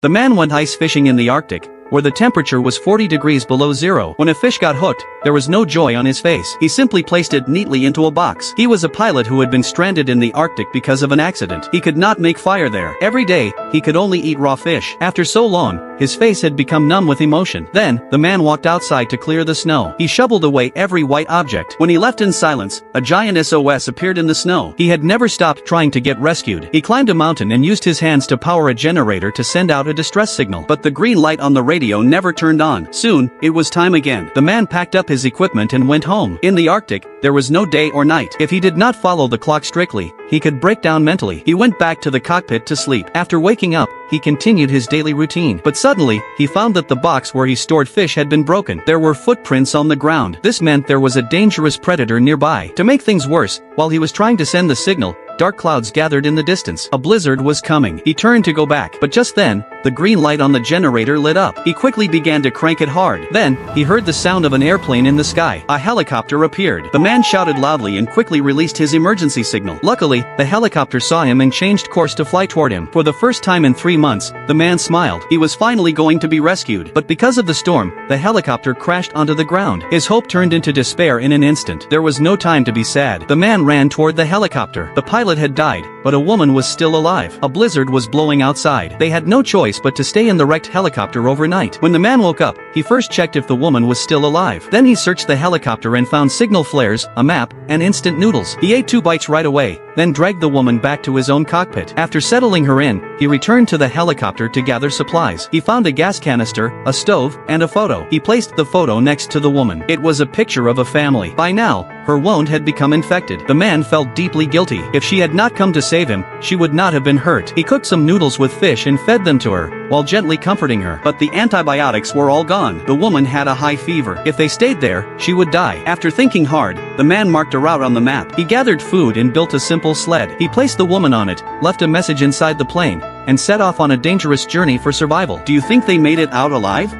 The man went ice fishing in the Arctic, where the temperature was 40 degrees below zero. When a fish got hooked, there was no joy on his face. He simply placed it neatly into a box. He was a pilot who had been stranded in the Arctic because of an accident. He could not make fire there. Every day, he could only eat raw fish. After so long, his face had become numb with emotion. Then, the man walked outside to clear the snow. He shoveled away every white object. When he left in silence, a giant SOS appeared in the snow. He had never stopped trying to get rescued. He climbed a mountain and used his hands to power a generator to send out a distress signal. But the green light on the radio never turned on. Soon, it was time again. The man packed up his equipment and went home. In the Arctic, there was no day or night. If he did not follow the clock strictly, he could break down mentally. He went back to the cockpit to sleep. After waking up, he continued his daily routine. But suddenly, he found that the box where he stored fish had been broken. There were footprints on the ground. This meant there was a dangerous predator nearby. To make things worse, while he was trying to send the signal, dark clouds gathered in the distance. A blizzard was coming. He turned to go back, but just then, the green light on the generator lit up. He quickly began to crank it hard. Then, he heard the sound of an airplane in the sky. A helicopter appeared. The man shouted loudly and quickly released his emergency signal. Luckily, the helicopter saw him and changed course to fly toward him. For the first time in 3 months, the man smiled. He was finally going to be rescued. But because of the storm, the helicopter crashed onto the ground. His hope turned into despair in an instant. There was no time to be sad. The man ran toward the helicopter. The pilot had died, but a woman was still alive. A blizzard was blowing outside. They had no choice but to stay in the wrecked helicopter overnight. When the man woke up, he first checked if the woman was still alive. Then he searched the helicopter and found signal flares, a map, and instant noodles. He ate 2 bites right away, then dragged the woman back to his own cockpit. After settling her in, he returned to the helicopter to gather supplies. He found a gas canister, a stove, and a photo. He placed the photo next to the woman. It was a picture of a family. By now, her wound had become infected. The man felt deeply guilty. If she had not come to save him, she would not have been hurt. He cooked some noodles with fish and fed them to her, while gently comforting her. But the antibiotics were all gone. The woman had a high fever. If they stayed there, she would die. After thinking hard, the man marked a route on the map. He gathered food and built a simple sled. He placed the woman on it, left a message inside the plane, and set off on a dangerous journey for survival. Do you think they made it out alive?